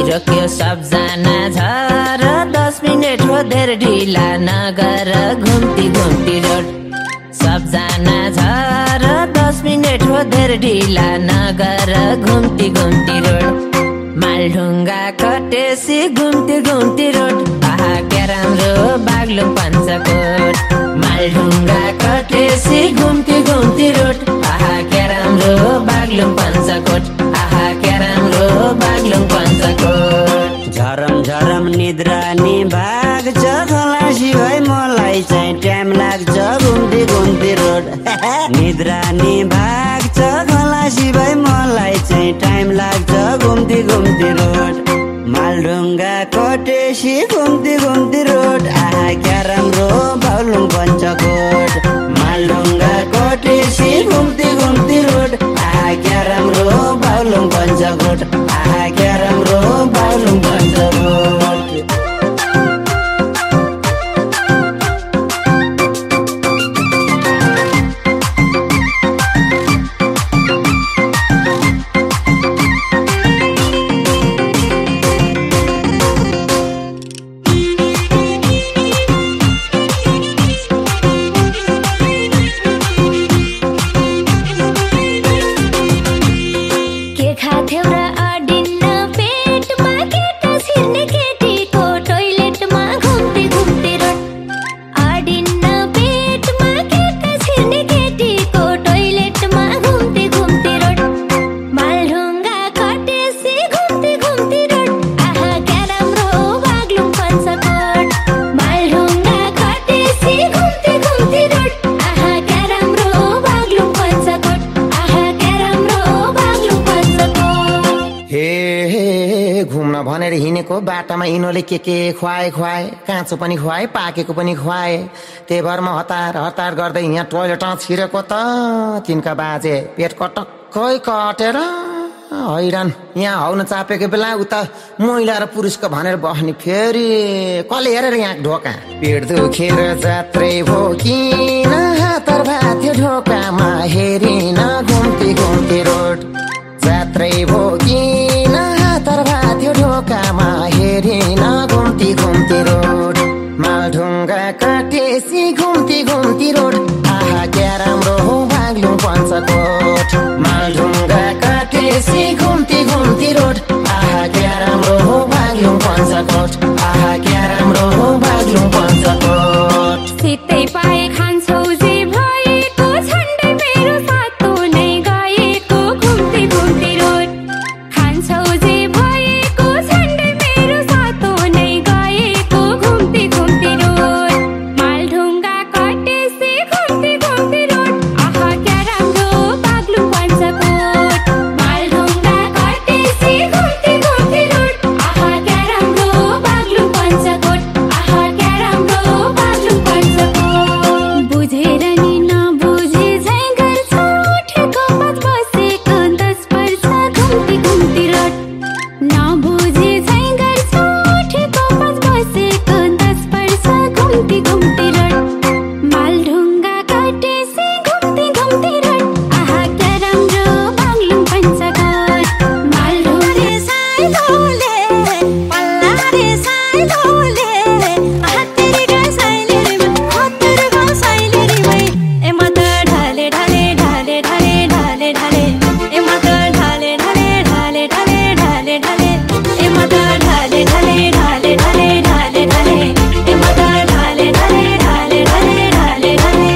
रोक्यो सबजना झर 10 मिनेट हो धेर ढिला नगर घुम्ती घुम्ती रोड सबजना झर 10 मिनेट हो धेर ढिला नगर घुम्ती घुम्ती रोड मालढुङ्गा कटेसी घुम्ती घुम्ती रोड आहा क्या राम्रो बाग्लुङ पञ्चकोट मालढुङ्गा कटेसी घुम्ती घुम्ती रोड आहा क्या राम्रो बाग्लुङ पञ्चकोट आहा क्या राम्रो बाग्लुङ पञ्चकोट झरम झरम निद्रा नि भाग्छ खलासी भाइ मलाई चाहिँ टाइम लाग्छ घुम्ती घुम्ती रोड निद्रा नि भाग्छ खलासी भाइ मलाई चाहिँ टाइम लाग्छ घुम्ती घुम्ती रोड मालढुङ्गा कटेसी घुम्ती घुम्ती रोड आहा क्या राम्रो बाग्लुङ पञ्चकोट मालढुङ्गा कटेसी घुम्ती घुम्ती रोड आहा क्या राम्रो बाग्लुङ पञ्चकोट आहा क्या राम्रो बाग्लुङ पञ्चकोट हिँडेको बाटामा यिनीहरूले के खुवाए काँचो पनि खुवाए पाकेको पनि खुवाए। त्यही भएर म हतार गर्दै यहाँ टोइलेटमा छिरेको त तिनका बाजे पेट कटक्कै कटेर हैरान। यहाँ हाउन चापेको बेला उता महिला र पुरुषको भनेर बस्ने फेरि कसले हेरेर यहाँ ढोका। पेट दुखेर जात्रै भो किन हातर भाथ्यो ढोकामा हेरिन घुम्ती रोड। जात्रै भो किन हातर भाथ्यो ढोकामा हेरिन घुम्ती रोड। मालढुङ्गा काटेसी घुम्ती रोड। आहा क्या राम्रो हो बाग्लुङ पञ्चकोट। मालढुङ्गा काटेसी घुम्ती रोड। आहा क्या राम्रो हो बाग्लुङ पञ्चकोट। आहा क्या राम्रो हो बाग्लुङ पञ्चकोट। सितै पाए खान्छौ जे भएको झन्डै मेरो सातो नै गएको घुम्ती रोड। खान्छौ जे भएको झन्डै मेरो सातो नै गएको घुम्ती रोड। मालढुङ्गा काटेसी घुम्ती रोड। आहा क्या राम्रो बाग्लुङ पञ्चकोट। मालढुङ्गा काटेसी घुम्ती रोड। आहा क्या राम्रो बाग्लुङ पञ्चकोट। आहा क्या राम्रो बाग्लुङ पञ्चकोट। बुझेर नि नबुझे झैँ गर्छ उठेको पद बसेको 10 वर्ष घुम्ती रोड। नबुझे झैँ गर्छ उठेको पद बसेको 10 वर्ष घुम्ती रोड। मालढुङ्गा काटेसी घुम्ती रोड। आहा क्या राम्रो बाग्लुङ पञ्चकोट। मालढुङ्गे साइलोले पल्ला रे साइलोले हातेरी गा साइलेरी हत्तर गा साइलेरी भई। ए म त ढाले ढाले ढाले ढाले ढाले ढाले। ए म त ढाले ढाले ढाले ढाले ढाले ढाले। ए म त ढाले ढाले ढाले ढाले ढाले ढाले। ए म त ढाले ढाले ढाले ढाले ढाले ढाले।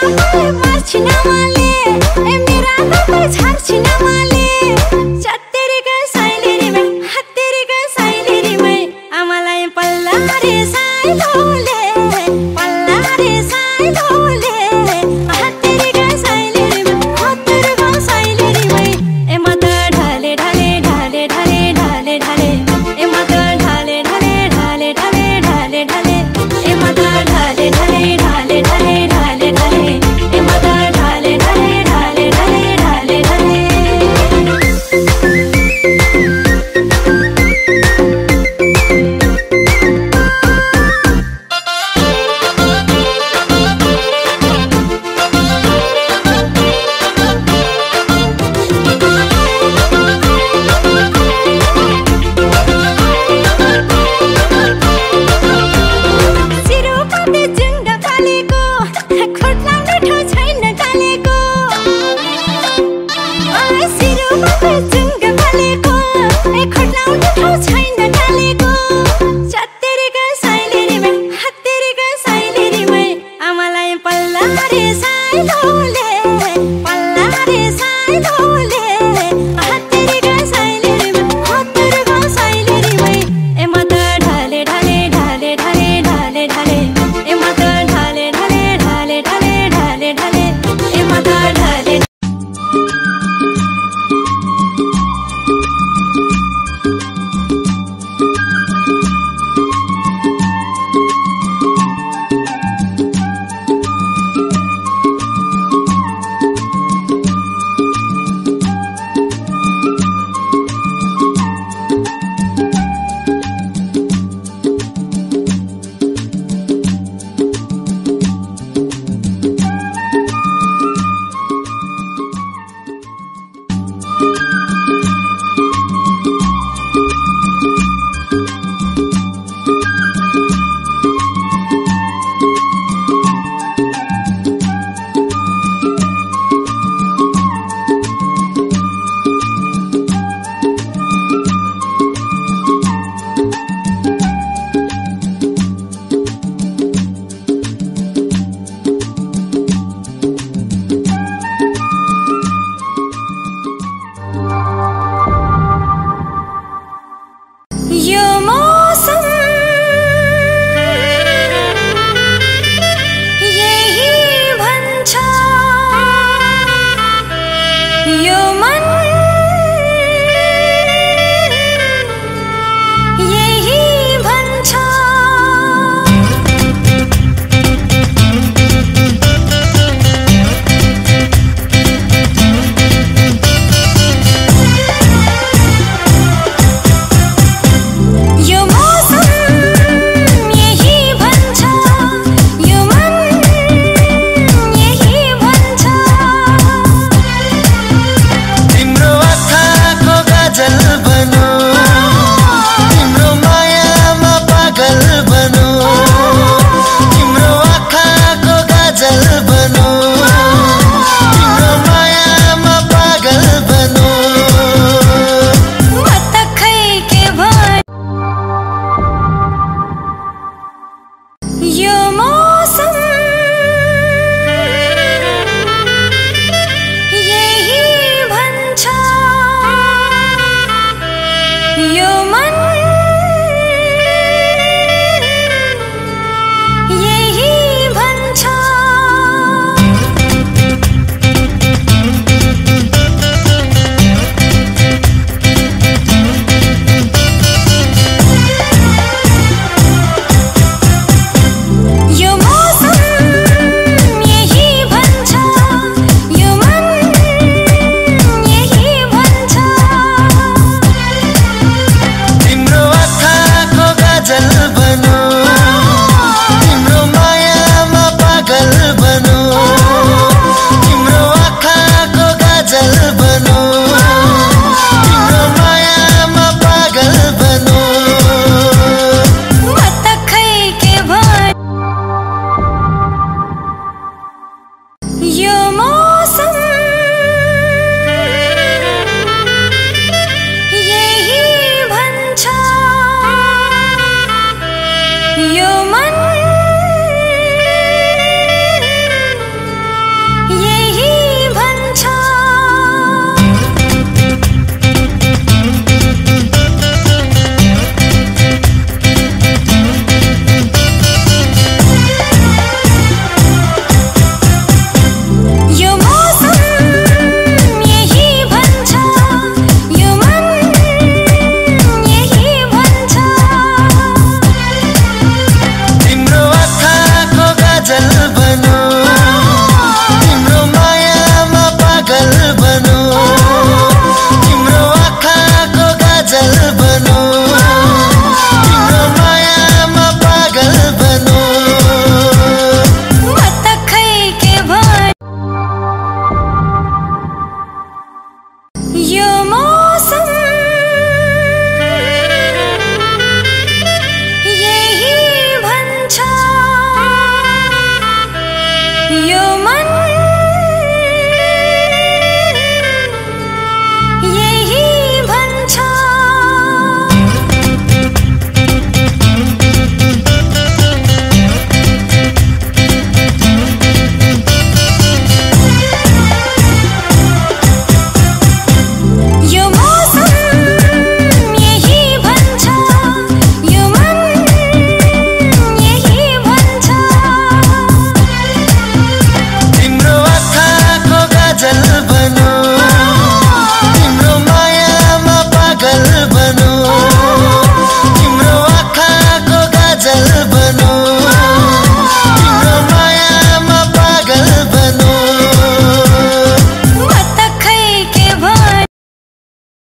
छापले मार्छिन माले ए मेरा दबै छार्छिन माले चत्तेरीका साइलेरीमै हत्तेरीका साइलेरीमै आमालाई पल्ला रे साइलोले पल्ला रे साइलोले हत्तेरीका साइलेरीमै हत्तेरीका साइलेरीमै ए म त ढाले ढाले ढाले ढाले ढाले ढाले ए म त ढाले ढाले ढाले ढाले ढाले ढाले ए म त ढाले ढाले ढाले ढाले ढाले ढाले ए म त ढाले ढाले ढाले ढाले ढाले ढाले सिरुपाते जुङ्गा फालेको खोट्ला मिठो छैन कालेको सिरुपाते जुङ्गा फालेको खोट्ला मिठो छैन कालेको चत्तेरीका साइलेरीमै हत्तेरीका साइलेरीमै आमालाई पल्ला रे साइलोले पल्ला रे साइलोले हत्तेरीका साइलेरीमै हत्तेरीका साइलेरीमै ए म त ढाले ढाले ढाले ढाले ढाले ढाले ए म त ढाले ढाले ढाले ढाले ढाले ढाले ए म त ढाले काजल बनो तिम्रो मायामा पागल बनो तिम्रो आँखाको काजल बनो